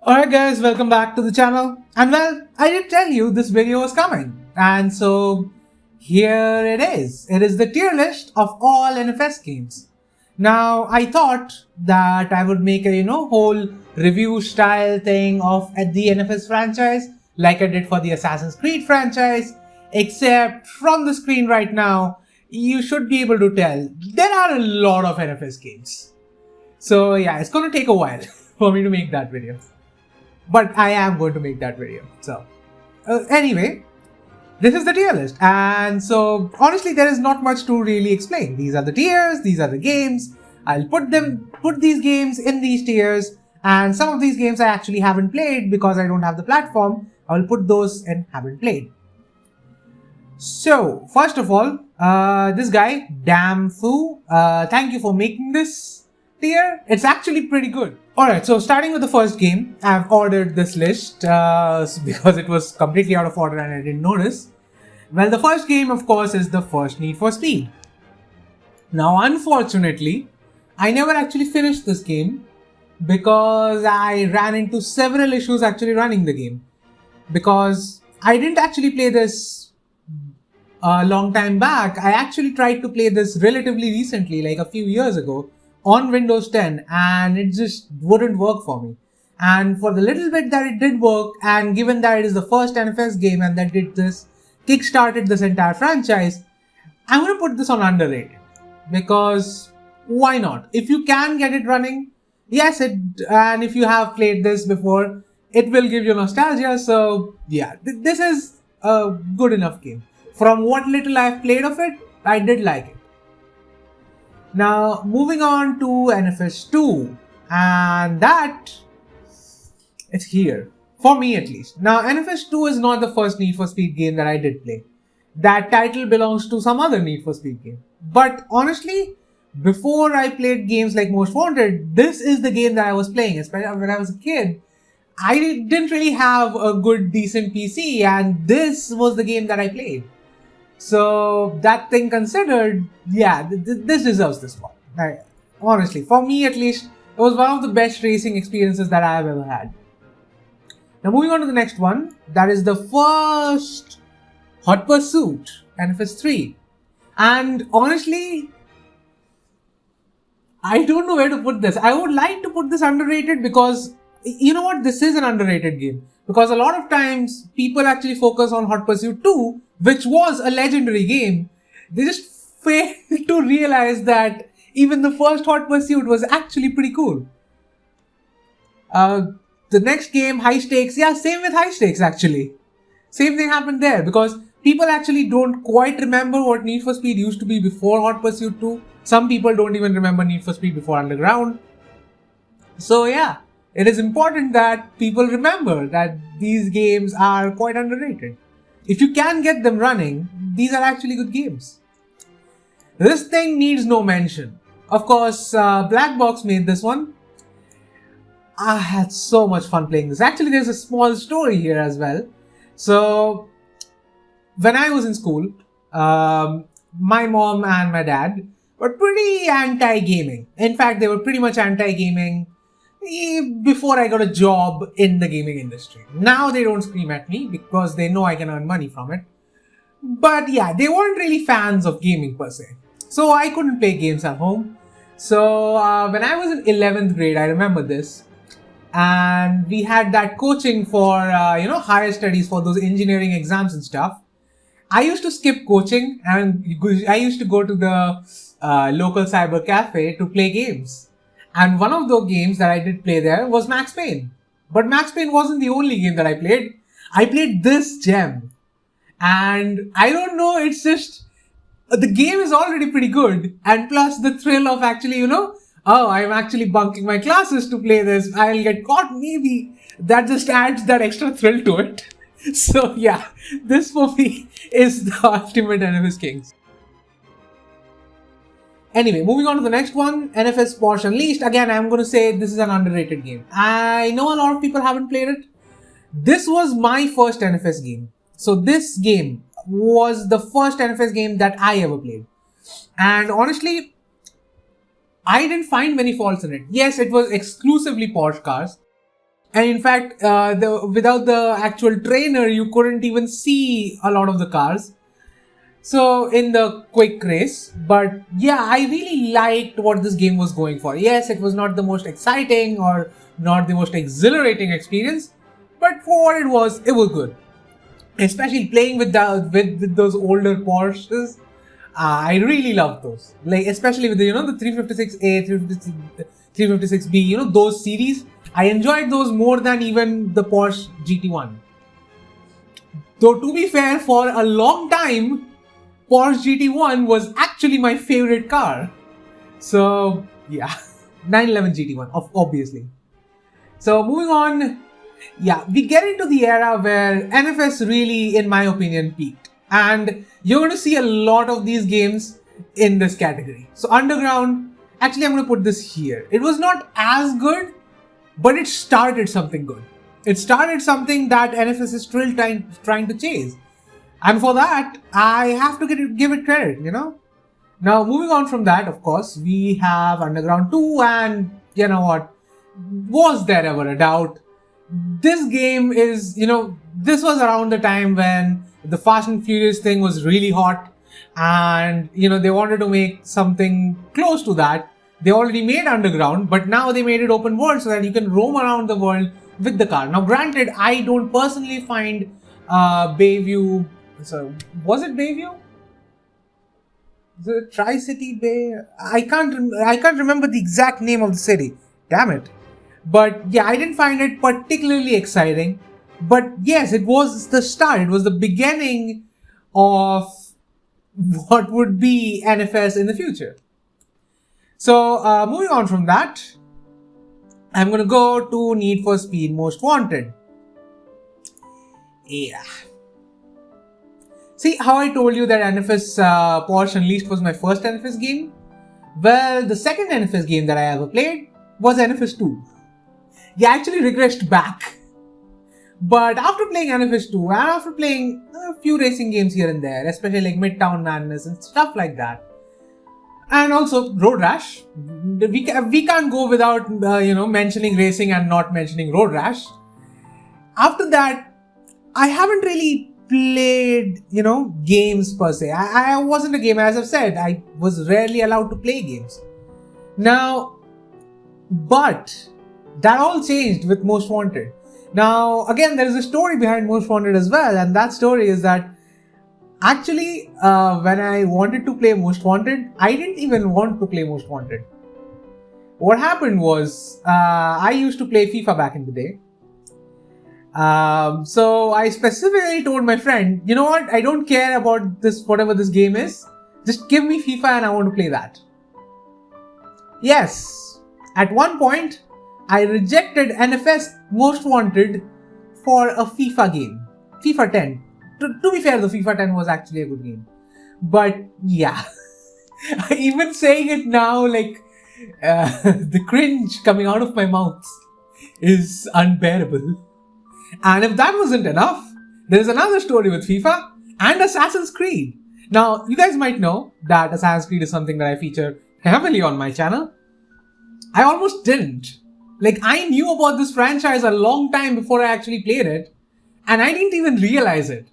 Alright guys, welcome back to the channel. And well, I did tell you this video was coming. And so, here it is. It is the tier list of all NFS games. Now, I thought that I would make a, whole review style thing of the NFS franchise, like I did for the Assassin's Creed franchise. Except, from the screen right now, you should be able to tell, there are a lot of NFS games. So yeah, it's gonna take a while for me to make that video. But I am going to make that video. So anyway, this is the tier list. And so honestly, there is not much to really explain. These are the tiers, these are the games. I'll put these games in these tiers. And some of these games I actually haven't played because I don't have the platform. I'll put those in haven't played. So first of all, this guy, Damn Foo, thank you for making this tier. It's actually pretty good. Alright, so starting with the first game, I've ordered this list because it was completely out of order and I didn't notice. Well, the first game, of course, is the first Need for Speed. Now, unfortunately, I never actually finished this game because I ran into several issues actually running the game. Because I didn't actually play this a long time back. I actually tried to play this relatively recently, like a few years ago, on Windows 10, and it just wouldn't work for me. And for the little bit that it did work, and given that it is the first NFS game and that did this, kickstarted this entire franchise, I'm gonna put this on underrated. Because why not? If you can get it running, yes, and if you have played this before, it will give you nostalgia. So yeah, this is a good enough game. From what little I've played of it, I did like it. Now, moving on to Nfs 2, and that is here, for me at least. Now, Nfs 2 is not the first Need for Speed game that I did play. That title belongs to some other Need for Speed game. But honestly, before I played games like Most Wanted, this is the game that I was playing, especially when I was a kid. I didn't really have a good, decent PC, and this was the game that I played. So that thing considered, yeah, this deserves this spot. Honestly, for me at least, it was one of the best racing experiences that I have ever had. Now moving on to the next one, that is the first Hot Pursuit, Nfs 3. And honestly, I don't know where to put this. I would like to put this underrated because, you know what, this is an underrated game. Because a lot of times, people actually focus on Hot Pursuit 2, which was a legendary game. They just fail to realize that even the first Hot Pursuit was actually pretty cool. The next game, High Stakes, yeah, same with High Stakes actually. Same thing happened there because people actually don't quite remember what Need for Speed used to be before Hot Pursuit 2. Some people don't even remember Need for Speed before Underground. So yeah, it is important that people remember that these games are quite underrated. If you can get them running, these are actually good games. This thing needs no mention. Of course, Black Box made this one. I had so much fun playing this. Actually, there's a small story here as well. So, when I was in school, my mom and my dad were pretty anti-gaming. In fact, they were pretty much anti-gaming before I got a job in the gaming industry. Now they don't scream at me because they know I can earn money from it. But yeah, they weren't really fans of gaming per se. So I couldn't play games at home. So when I was in 11th grade, I remember this. And we had that coaching for, higher studies for those engineering exams and stuff. I used to skip coaching and I used to go to the local cyber cafe to play games. And one of those games that I did play there was Max Payne. But Max Payne wasn't the only game that I played. I played this gem. And I don't know, it's just, the game is already pretty good. And plus the thrill of actually, oh, I'm actually bunking my classes to play this. I'll get caught maybe. That just adds that extra thrill to it. So yeah, this for me is the ultimate Nfs Kings. Anyway, moving on to the next one, Nfs Porsche Unleashed. Again, I'm going to say this is an underrated game. I know a lot of people haven't played it. This was my first Nfs game. So this game was the first Nfs game that I ever played. And honestly, I didn't find many faults in it. Yes, it was exclusively Porsche cars. And in fact, without the actual trainer, you couldn't even see a lot of the cars. So in the quick race, but yeah, I really liked what this game was going for. Yes, it was not the most exciting or not the most exhilarating experience, but for what it was good. Especially playing with with those older Porsches, I really love those. Like especially with the 356A, 356B, those series. I enjoyed those more than even the Porsche GT1. Though to be fair, for a long time, Porsche GT1 was actually my favorite car. So yeah, 911 GT1, obviously. So moving on, yeah, we get into the era where NFS really, in my opinion, peaked. And you're going to see a lot of these games in this category. So Underground, actually I'm going to put this here. It was not as good, but it started something good. It started something that NFS is still trying to chase. And for that, I have to give it credit, Now, moving on from that, of course, we have Underground 2, and you know what? Was there ever a doubt? This game is, this was around the time when the Fast and Furious thing was really hot, and, they wanted to make something close to that. They already made Underground, but now they made it open world so that you can roam around the world with the car. Now, granted, I don't personally find Bayview. So, was it Bayview? The Tri-City Bay? I can't remember the exact name of the city. Damn it. But yeah, I didn't find it particularly exciting. But yes, it was the start. It was the beginning of what would be NFS in the future. So, moving on from that, I'm going to go to Need for Speed Most Wanted. Yeah. See how I told you that Nfs Porsche Unleashed was my first Nfs game? Well, the second Nfs game that I ever played was Nfs 2. Yeah, I actually regressed back. But after playing Nfs 2 and after playing a few racing games here and there, especially like Midtown Madness and stuff like that, and also Road Rash, we can't go without mentioning racing and not mentioning Road Rash. After that, I haven't really played, games per se. I wasn't a gamer, as I've said. I was rarely allowed to play games. Now, but that all changed with Most Wanted. Now, again, there is a story behind Most Wanted as well, and that story is that actually, when I wanted to play Most Wanted, I didn't even want to play Most Wanted. What happened was, I used to play FIFA back in the day. So I specifically told my friend, you know what, I don't care about this, whatever this game is, just give me FIFA and I want to play that. Yes, at one point, I rejected Nfs Most Wanted for a FIFA game, FIFA 10. To be fair, the FIFA 10 was actually a good game. But yeah, even saying it now, like, the cringe coming out of my mouth is unbearable. And if that wasn't enough, there is another story with FIFA and Assassin's Creed. Now, you guys might know that Assassin's Creed is something that I feature heavily on my channel. I almost didn't. Like, I knew about this franchise a long time before I actually played it, and I didn't even realize it.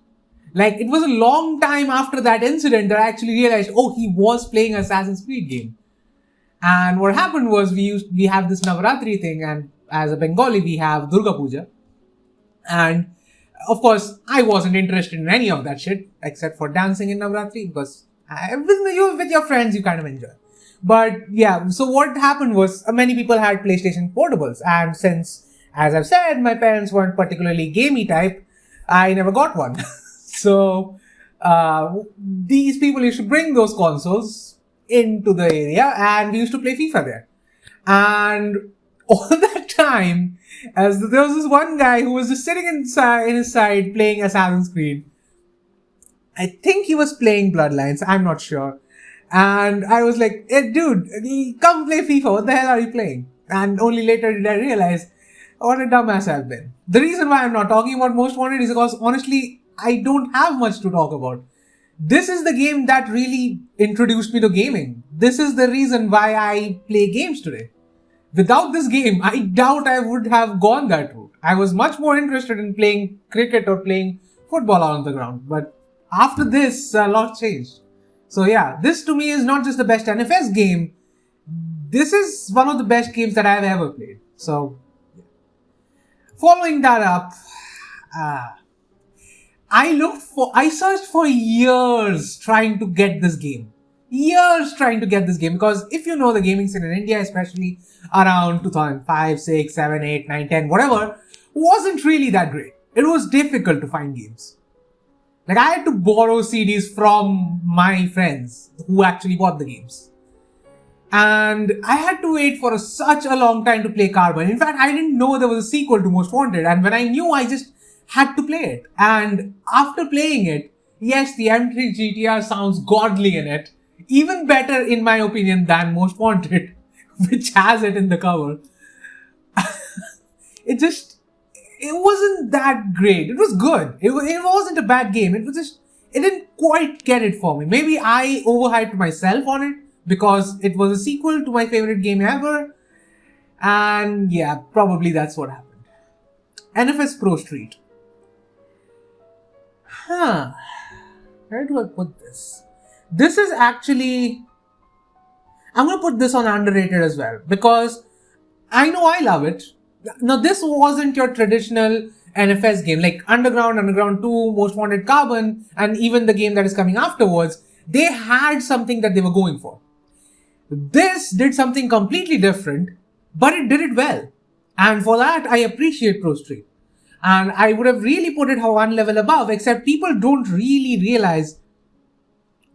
Like, it was a long time after that incident that I actually realized, oh, he was playing Assassin's Creed game. And what happened was we have this Navaratri thing, and as a Bengali, we have Durga Puja. And of course, I wasn't interested in any of that shit except for dancing in Navaratri, because with your friends, you kind of enjoy. But yeah, so what happened was many people had PlayStation portables, and since, as I've said, my parents weren't particularly gamey type, I never got one. So these people used to bring those consoles into the area, and we used to play FIFA there. And all that time, as there was this one guy who was just sitting in his side playing Assassin's Creed. I think he was playing Bloodlines, I'm not sure. And I was like, hey dude, come play FIFA, what the hell are you playing? And only later did I realize what a dumbass I've been. The reason why I'm not talking about Most Wanted is because honestly, I don't have much to talk about. This is the game that really introduced me to gaming. This is the reason why I play games today. Without this game, I doubt I would have gone that route. I was much more interested in playing cricket or playing football on the ground. But after this, a lot changed. So yeah, this to me is not just the best NFS game. This is one of the best games that I've ever played. So, following that up, I searched for years trying to get this game. Because if you know the gaming scene in India, especially around 2005, 6, 7, 8, 9, 10, whatever, wasn't really that great. It was difficult to find games. Like, I had to borrow CDs from my friends who actually bought the games. And I had to wait for such a long time to play Carbon. In fact, I didn't know there was a sequel to Most Wanted. And when I knew, I just had to play it. And after playing it, yes, the M3 GTR sounds godly in it. Even better, in my opinion, than Most Wanted, which has it in the cover. It wasn't that great. It was good. It wasn't a bad game. It didn't quite get it for me. Maybe I overhyped myself on it because it was a sequel to my favorite game ever. And yeah, probably that's what happened. Nfs Pro Street. Where do I put this? This is actually... I'm going to put this on underrated as well because I know I love it. Now, this wasn't your traditional NFS game like Underground, Underground 2, Most Wanted Carbon, and even the game that is coming afterwards. They had something that they were going for. This did something completely different, but it did it well. And for that, I appreciate Pro Street. And I would have really put it one level above, except people don't really realize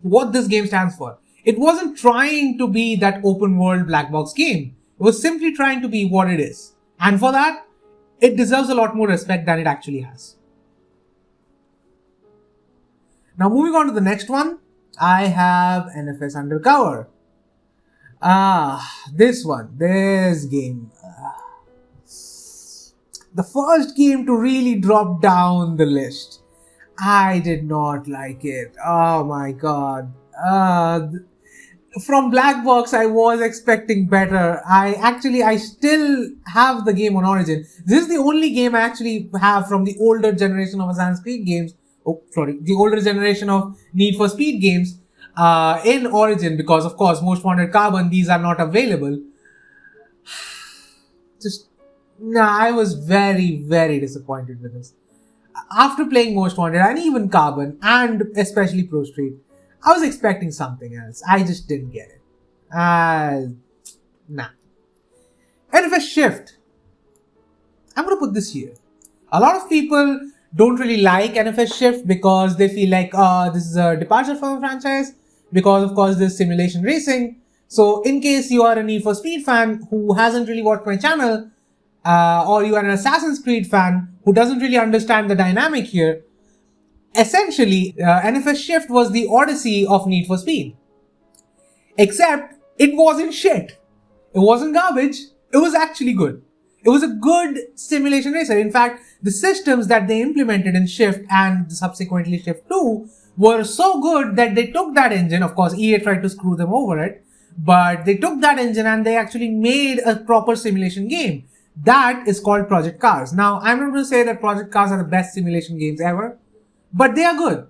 what this game stands for. It wasn't trying to be that open world black box game. It was simply trying to be what it is. And for that, it deserves a lot more respect than it actually has. Now moving on to the next one, I have Nfs Undercover. This game. The first game to really drop down the list. I did not like it. Oh my god. From Black Box, I was expecting better. I still have the game on Origin. This is the only game I actually have from the older generation of Assassin's Creed games. The older generation of Need for Speed games in Origin, because of course, Most Wanted Carbon, these are not available. I was very, very disappointed with this. After playing Most Wanted and even Carbon and especially Pro Street, I was expecting something else. I just didn't get it. Nfs Shift. I'm going to put this here. A lot of people don't really like Nfs Shift because they feel like this is a departure from the franchise because of course there's simulation racing. So in case you are a Need for Speed fan who hasn't really watched my channel, or you are an Assassin's Creed fan who doesn't really understand the dynamic here, essentially, Nfs Shift was the Odyssey of Need for Speed. Except, it wasn't shit. It wasn't garbage. It was actually good. It was a good simulation racer. In fact, the systems that they implemented in Shift and subsequently Shift 2 were so good that they took that engine. Of course, EA tried to screw them over it. But they took that engine and they actually made a proper simulation game. That is called Project Cars. Now, I'm not going to say that Project Cars are the best simulation games ever, but they are good.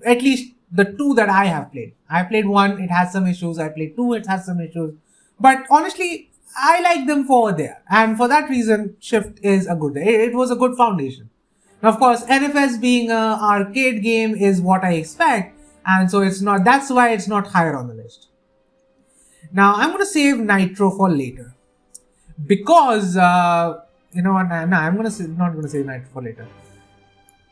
At least the two that I have played. I played one, it has some issues. I played two, it has some issues. But honestly, I like them for there. And for that reason, Shift is it was a good foundation. Now, of course, NFS being an arcade game is what I expect. And so that's why it's not higher on the list. Now, I'm going to save Nitro for later. Because, I'm not going to save Nitro for later.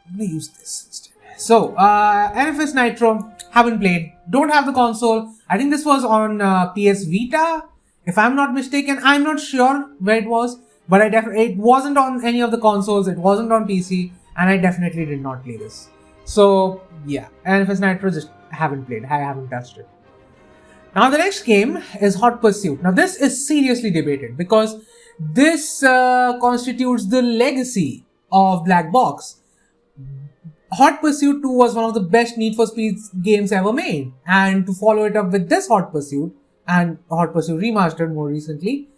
I'm going to use this instead. So, NFS Nitro, haven't played, don't have the console. I think this was on PS Vita, if I'm not mistaken. I'm not sure where it was, but it wasn't on any of the consoles, it wasn't on PC, and I definitely did not play this. So, yeah, NFS Nitro just haven't played, I haven't touched it. Now the next game is Hot Pursuit. Now this is seriously debated because this constitutes the legacy of Black Box. Hot Pursuit 2 was one of the best Need for Speed games ever made. And to follow it up with this Hot Pursuit and Hot Pursuit Remastered more recently,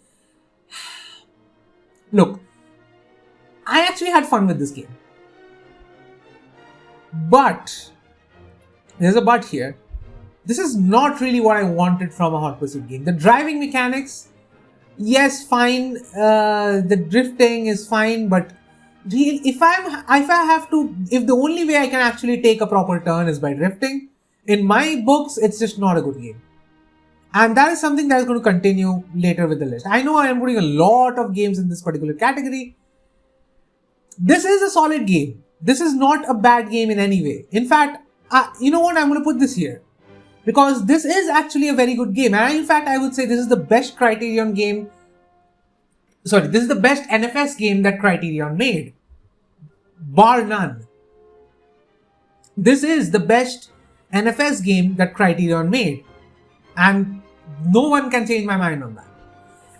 Look, I actually had fun with this game. But, there's a but here. This is not really what I wanted from a Hot Pursuit game. The driving mechanics, yes, fine. The drifting is fine, but if the only way I can actually take a proper turn is by drifting, in my books, it's just not a good game. And that is something that is going to continue later with the list. I know I am putting a lot of games in this particular category. This is a solid game. This is not a bad game in any way. In fact, you know what? I'm going to put this here. Because this is actually a very good game. And in fact, I would say this is the best Criterion game. Sorry, this is the best NFS game that Criterion made. Bar none. This is the best NFS game that Criterion made. And no one can change my mind on that.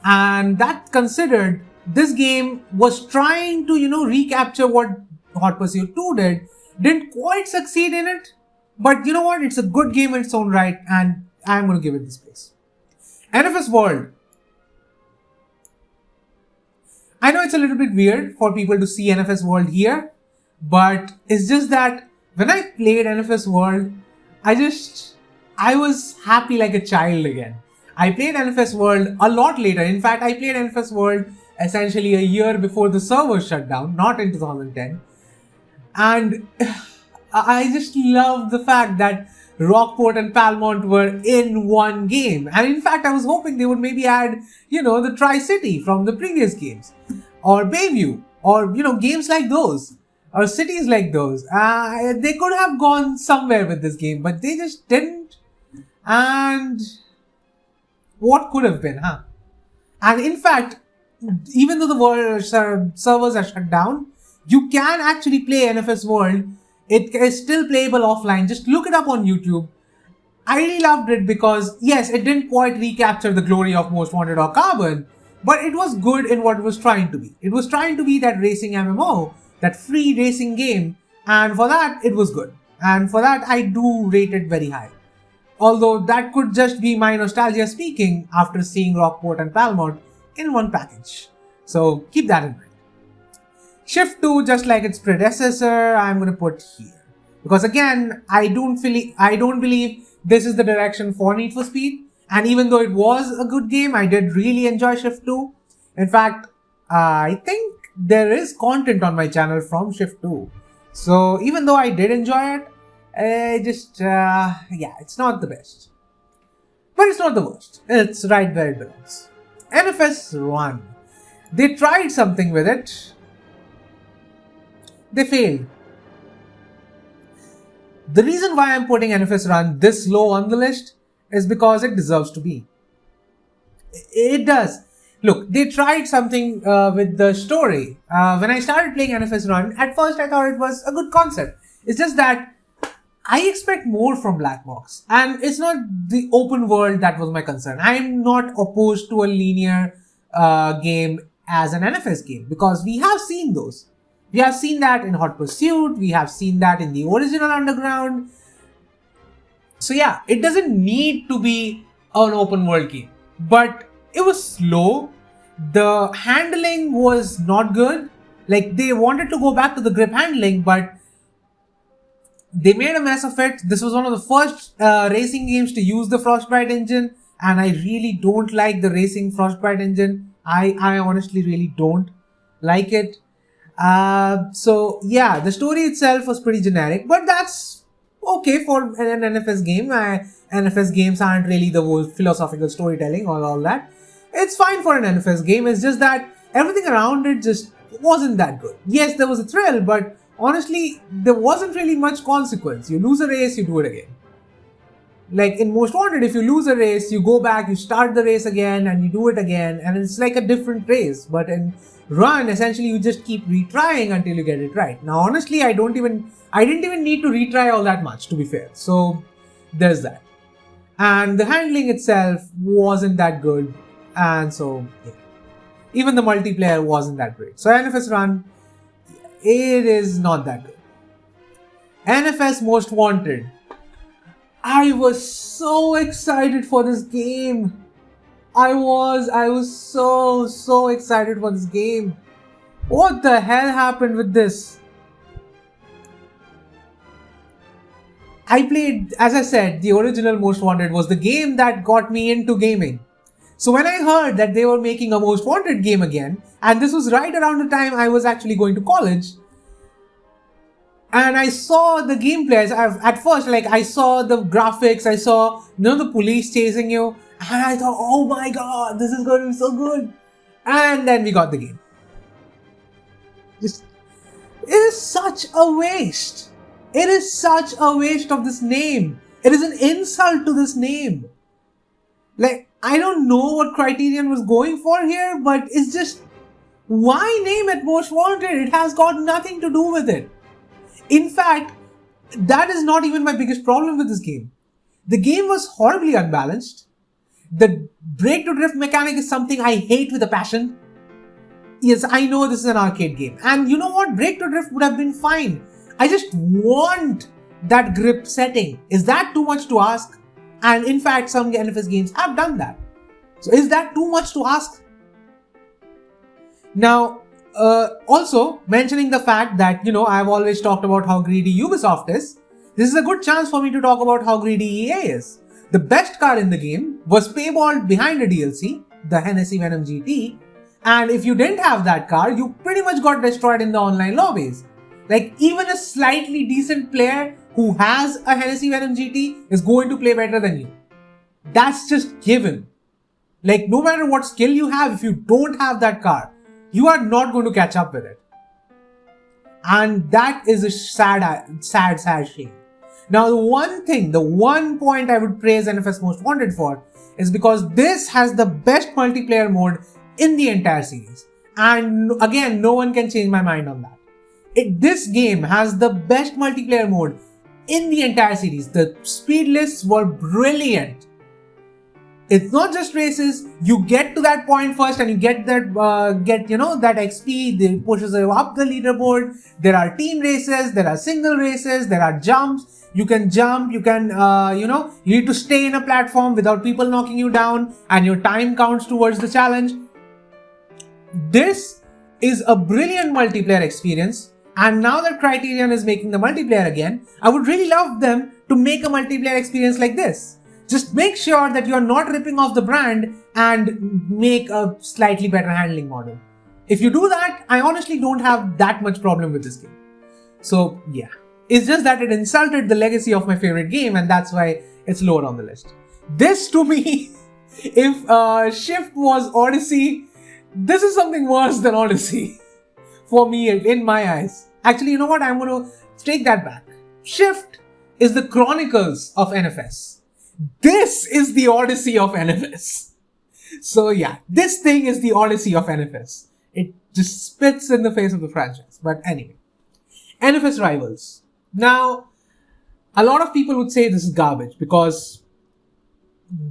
And that considered, this game was trying to, recapture what Hot Pursuit 2 did. Didn't quite succeed in it. But you know what? It's a good game in its own right, and I'm going to give it this place. Nfs World. I know it's a little bit weird for people to see Nfs World here, but it's just that when I played Nfs World, I was happy like a child again. I played Nfs World a lot later. In fact, I played Nfs World essentially a year before the server shut down, not in 2010. And I just love the fact that Rockport and Palmont were in one game. And in fact, I was hoping they would maybe add, the Tri-City from the previous games. Or Bayview. Or, games like those. Or cities like those. They could have gone somewhere with this game, but they just didn't. And what could have been, huh? And in fact, even though the servers are shut down, you can actually play Nfs World. It is still playable offline. Just look it up on YouTube. I really loved it because, yes, it didn't quite recapture the glory of Most Wanted or Carbon, but it was good in what it was trying to be. It was trying to be that racing MMO, that free racing game, and for that, it was good. And for that, I do rate it very high. Although that could just be my nostalgia speaking after seeing Rockport and Palmont in one package. So keep that in mind. Shift 2, just like its predecessor, I'm going to put here. Because again, I don't believe this is the direction for Need for Speed. And even though it was a good game, I did really enjoy Shift 2. In fact, I think there is content on my channel from Shift 2. So even though I did enjoy it, it's not the best. But it's not the worst. It's right where it belongs. Nfs Run. They tried something with it. They failed. The reason why I'm putting Nfs Run this low on the list is because it deserves to be. It does. Look, they tried something with the story. When I started playing Nfs Run, at first I thought it was a good concept. It's just that I expect more from Black Box. And it's not the open world that was my concern. I'm not opposed to a linear game as an NFS game because we have seen those. We have seen that in Hot Pursuit. We have seen that in the original Underground. So yeah, it doesn't need to be an open world game. But it was slow. The handling was not good. Like they wanted to go back to the grip handling, but they made a mess of it. This was one of the first racing games to use the Frostbite engine. And I really don't like the racing Frostbite engine. I honestly really don't like it. So yeah, the story itself was pretty generic, but that's okay for an NFS game. NFS games aren't really the whole philosophical storytelling or all that. It's fine for an NFS game. It's just that everything around it just wasn't that good. Yes, there was a thrill, but honestly, there wasn't really much consequence. You lose a race, you do it again. Like in Most Wanted, if you lose a race, you go back, you start the race again, and you do it again, and it's like a different race. But in Run, essentially, you just keep retrying until you get it right. Now, honestly, I didn't even need to retry all that much, to be fair. So, there's that. And the handling itself wasn't that good, and so, yeah. Even the multiplayer wasn't that great. So, NFS Run, it is not that good. Nfs Most Wanted. I was so excited for this game. I was so excited for this game. What the hell happened with this? I played, as I said, the original Most Wanted was the game that got me into gaming. So when I heard that they were making a Most Wanted game again, and this was right around the time I was actually going to college, and I saw the gameplay, at first, like, I saw the graphics, I saw, the police chasing you, and I thought, oh my god, this is going to be so good. And then we got the game. It is such a waste. It is such a waste of this name. It is an insult to this name. Like, I don't know what Criterion was going for here, but it's just, why name it Most Wanted? It has got nothing to do with it. In fact, that is not even my biggest problem with this game. The game was horribly unbalanced. The brake to drift mechanic is something I hate with a passion. Yes, I know this is an arcade game. And you know what? Brake to drift would have been fine. I just want that grip setting. Is that too much to ask? And in fact, some NFS games have done that. So is that too much to ask? Now, also mentioning the fact that, I've always talked about how greedy Ubisoft is. This is a good chance for me to talk about how greedy EA is. The best car in the game was paywalled behind a DLC, the Hennessy Venom GT. And if you didn't have that car, you pretty much got destroyed in the online lobbies. Like, even a slightly decent player who has a Hennessy Venom GT is going to play better than you. That's just given. Like, no matter what skill you have, if you don't have that car, you are not going to catch up with it. And that is a sad shame. Now, the one point I would praise NFS Most Wanted for is because this has the best multiplayer mode in the entire series. And again, no one can change my mind on that. This game has the best multiplayer mode in the entire series. The speed lists were brilliant. It's not just races. You get to that point first and you get that, that XP that pushes you up the leaderboard. There are team races, there are single races, there are jumps. You can jump, you can, you need to stay in a platform without people knocking you down, and your time counts towards the challenge. This is a brilliant multiplayer experience. And now that Criterion is making the multiplayer again, I would really love them to make a multiplayer experience like this. Just make sure that you're not ripping off the brand and make a slightly better handling model. If you do that, I honestly don't have that much problem with this game. So yeah, it's just that it insulted the legacy of my favorite game, and that's why it's lower on the list. This, to me, if Shift was Odyssey, this is something worse than Odyssey. For me, in my eyes. Actually, you know what? I'm going to take that back. Shift is the Chronicles of NFS. This is the Odyssey of NFS. So yeah, this thing is the Odyssey of NFS. It just spits in the face of the franchise. But anyway, Nfs Rivals. Now, a lot of people would say this is garbage because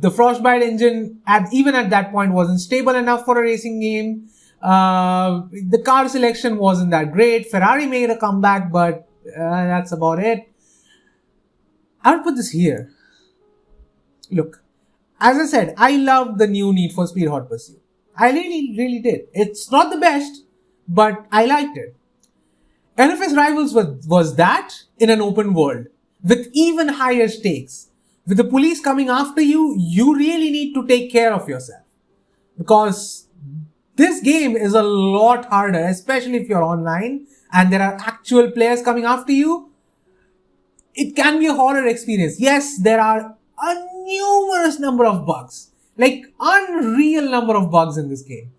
the Frostbite engine, even at that point, wasn't stable enough for a racing game. The car selection wasn't that great. Ferrari made a comeback, but that's about it. I would put this here. Look, as I said, I loved the new Need for Speed Hot Pursuit. I really, really did. It's not the best, but I liked it. Nfs Rivals was that in an open world with even higher stakes. With the police coming after you, you really need to take care of yourself. Because this game is a lot harder, especially if you're online and there are actual players coming after you. It can be a horror experience. Yes, there are a numerous number of bugs, like unreal number of bugs in this game.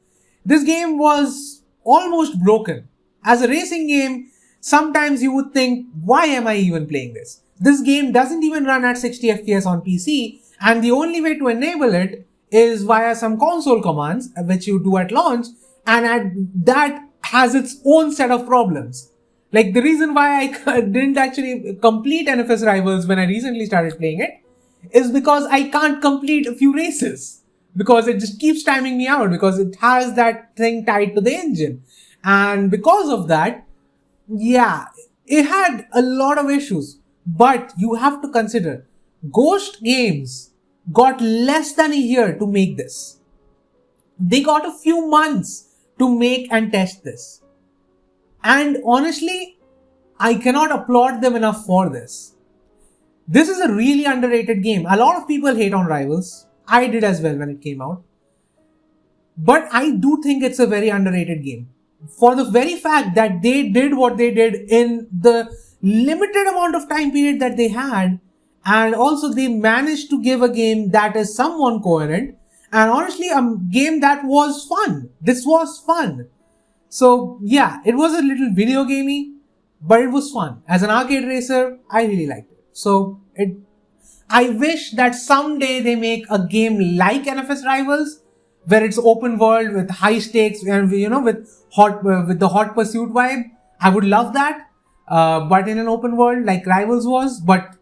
This game was almost broken. As a racing game, sometimes you would think, why am I even playing this? This game doesn't even run at 60 FPS on PC, and the only way to enable it is via some console commands, which you do at launch, and that has its own set of problems. Like, the reason why I didn't actually complete Nfs Rivals when I recently started playing it is because I can't complete a few races. Because it just keeps timing me out, because it has that thing tied to the engine. And because of that, yeah, it had a lot of issues. But you have to consider, Ghost Games got less than a year to make this. They got a few months to make and test this. And honestly, I cannot applaud them enough for this. This is a really underrated game. A lot of people hate on Rivals. I did as well when it came out. But I do think it's a very underrated game. For the very fact that they did what they did in the limited amount of time period that they had, and also they managed to give a game that is somewhat coherent, and honestly a game that was fun. This was fun. So yeah, it was a little video gamey, but it was fun. As an arcade racer, I really liked it. So I wish that someday they make a game like Nfs Rivals, where it's open world with high stakes and with the hot pursuit vibe. I would love that, but in an open world like Rivals was. But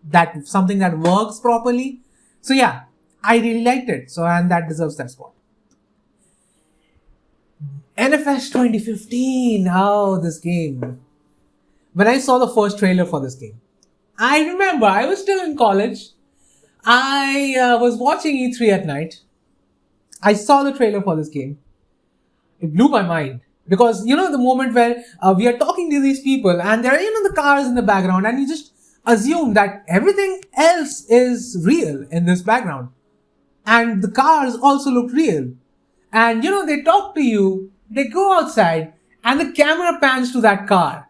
that's something that works properly. So yeah, I really liked it. So, and that deserves that spot. Nfs 2015. Oh, this game. When I saw the first trailer for this game, I remember I was still in college. I was watching E3 at night. I saw the trailer for this game. It blew my mind. Because, the moment where we are talking to these people and there are, the cars in the background, and you just assume that everything else is real in this background. And the cars also look real. And, they talk to you, they go outside, and the camera pans to that car.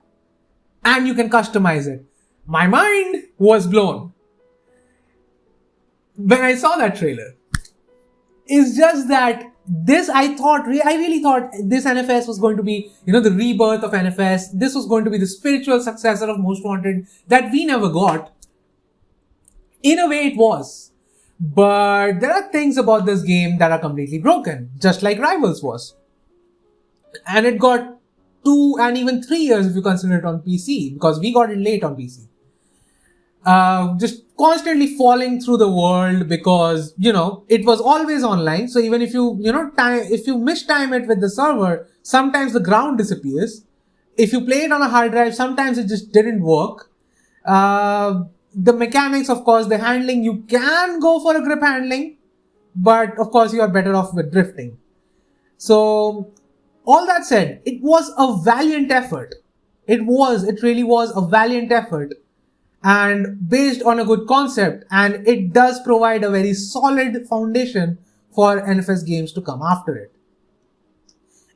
And you can customize it. My mind was blown when I saw that trailer. It's just that I really thought this NFS was going to be, the rebirth of NFS. This was going to be the spiritual successor of Most Wanted that we never got. In a way it was. But there are things about this game that are completely broken, just like Rivals was. And it got 2 and even 3 years if you consider it on PC, because we got it late on PC. Just constantly falling through the world because, it was always online. So even if you, if you mistime it with the server, sometimes the ground disappears. If you play it on a hard drive, sometimes it just didn't work. The mechanics, of course, the handling, you can go for a grip handling, but of course you are better off with drifting. So all that said, it was a valiant effort. It really was a valiant effort. And based on a good concept, and it does provide a very solid foundation for NFS games to come after it.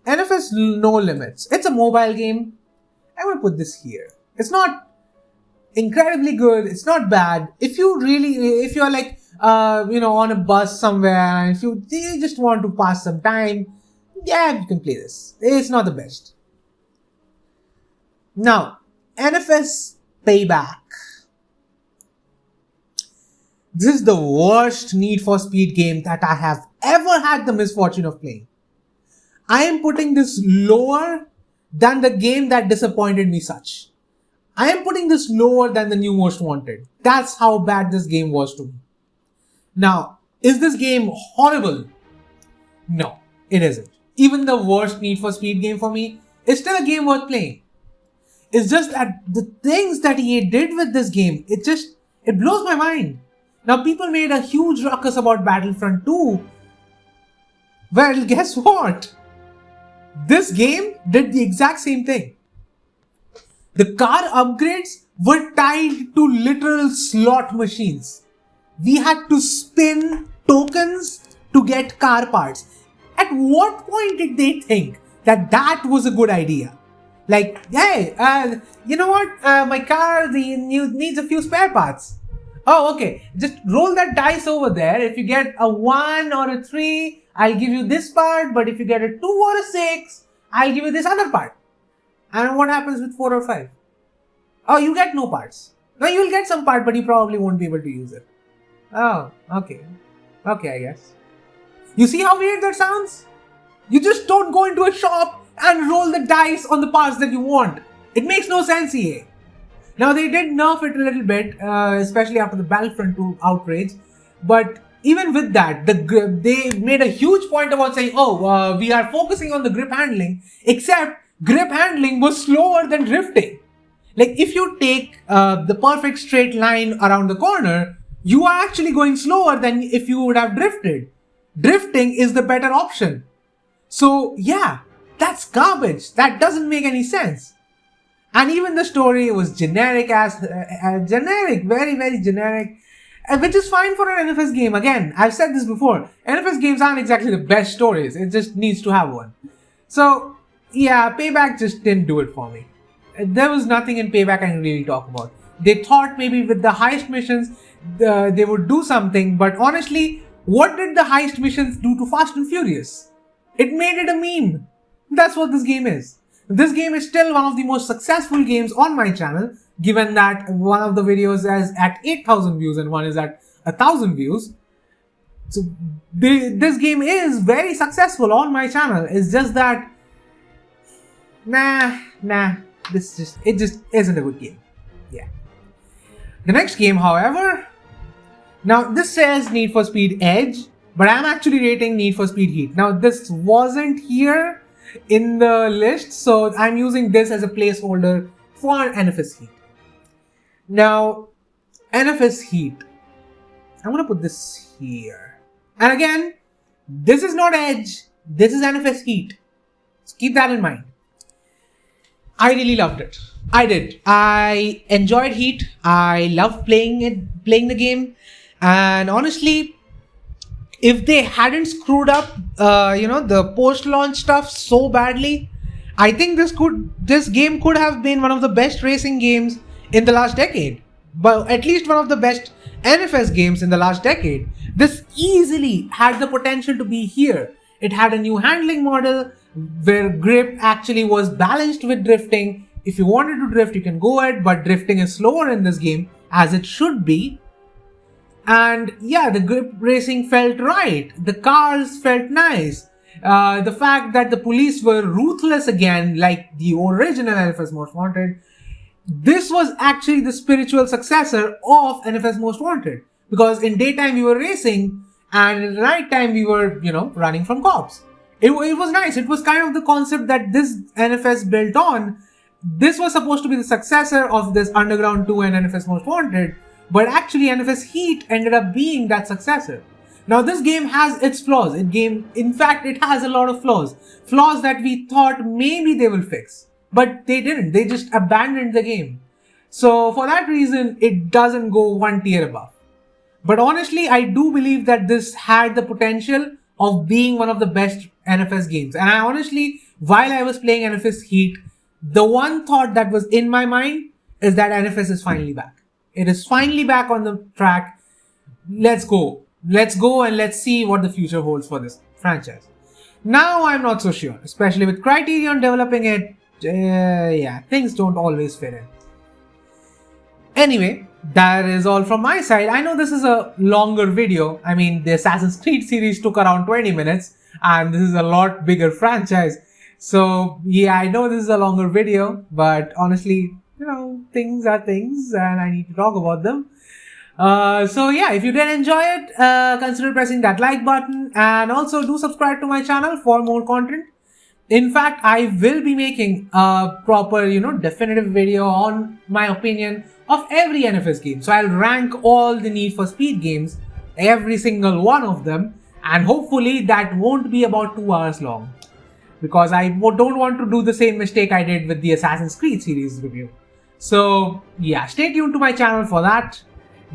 NFS No Limits. It's a mobile game. I'm going to put this here. It's not incredibly good. It's not bad. If you're like, on a bus somewhere, and if you just want to pass some time, yeah, you can play this. It's not the best. Now, Nfs Payback. This is the worst Need for Speed game that I have ever had the misfortune of playing. I am putting this lower than the game that disappointed me such. I am putting this lower than the new Most Wanted. That's how bad this game was to me. Now, is this game horrible? No, it isn't. Even the worst Need for Speed game for me is still a game worth playing. It's just that the things that EA did with this game, it blows my mind. Now, people made a huge ruckus about Battlefront 2. Well, guess what? This game did the exact same thing. The car upgrades were tied to literal slot machines. We had to spin tokens to get car parts. At what point did they think that was a good idea? Like, hey, you know what? My car needs a few spare parts. Oh, okay. Just roll that dice over there. If you get a 1 or a 3, I'll give you this part. But if you get a 2 or a 6, I'll give you this other part. And what happens with 4 or 5? Oh, you get no parts. No, you'll get some part, but you probably won't be able to use it. Oh, okay. Okay, I guess. You see how weird that sounds? You just don't go into a shop and roll the dice on the parts that you want. It makes no sense, EA. Now, they did nerf it a little bit, especially after the Battlefront 2 outrage. But even with that, they made a huge point about saying, we are focusing on the grip handling, except grip handling was slower than drifting. Like, if you take the perfect straight line around the corner, you are actually going slower than if you would have drifted. drifting is the better option. So yeah, that's garbage. That doesn't make any sense. And even the story was generic generic, very, very generic, which is fine for an NFS game. Again, I've said this before, NFS games aren't exactly the best stories. It just needs to have one. So yeah, Payback just didn't do it for me. There was nothing in Payback I can really talk about. They thought maybe with the heist missions, they would do something, but honestly, what did the heist missions do to Fast and Furious? It made it a meme. That's what this game is. This game is still one of the most successful games on my channel, given that one of the videos is at 8,000 views and one is at 1,000 views. So this game is very successful on my channel. It's just that, it just isn't a good game. Yeah. The next game, however, now this says Need for Speed Edge, but I'm actually rating Need for Speed Heat. Now this wasn't here in the list, so I'm using this as a placeholder for NFS Heat. Now, NFS Heat, I'm gonna put this here. And again, this is not Edge, this is NFS Heat. So keep that in mind. I really loved it. I did. I enjoyed Heat. I loved playing the game. And honestly, if they hadn't screwed up, the post-launch stuff so badly, I think this game could have been one of the best racing games in the last decade. But at least one of the best NFS games in the last decade. This easily had the potential to be here. It had a new handling model where grip actually was balanced with drifting. If you wanted to drift, you can go ahead, but drifting is slower in this game, as it should be. And yeah, the grip racing felt right. The cars felt nice. The fact that the police were ruthless again, like the original Nfs Most Wanted, this was actually the spiritual successor of Nfs Most Wanted. Because in daytime we were racing, and in nighttime we were, running from cops. It was nice. It was kind of the concept that this NFS built on. This was supposed to be the successor of this Underground 2 and Nfs Most Wanted. But actually NFS Heat ended up being that successor. Now this game has its flaws. In fact, it has a lot of flaws. Flaws that we thought maybe they will fix. But they didn't. They just abandoned the game. So for that reason, it doesn't go one tier above. But honestly, I do believe that this had the potential of being one of the best NFS games. And I honestly, while I was playing NFS Heat, the one thought that was in my mind is that NFS is finally back. It is finally back on the track. Let's go. Let's go and let's see what the future holds for this franchise. Now I'm not so sure, especially with Criterion developing it. Things don't always fit in. Anyway, that is all from my side. I know this is a longer video. I mean, the Assassin's Creed series took around 20 minutes and this is a lot bigger franchise. So yeah, I know this is a longer video, but honestly, things are things and I need to talk about them. So yeah, if you did enjoy it, consider pressing that like button and also do subscribe to my channel for more content. In fact, I will be making a proper, definitive video on my opinion of every NFS game. So I'll rank all the Need for Speed games, every single one of them, and hopefully that won't be about 2 hours long. Because I don't want to do the same mistake I did with the Assassin's Creed series review. So yeah, stay tuned to my channel for that.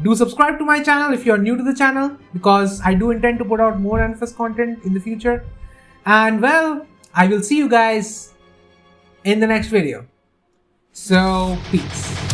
Do subscribe to my channel if you're new to the channel, because I do intend to put out more NFS content in the future. And well, I will see you guys in the next video. So peace.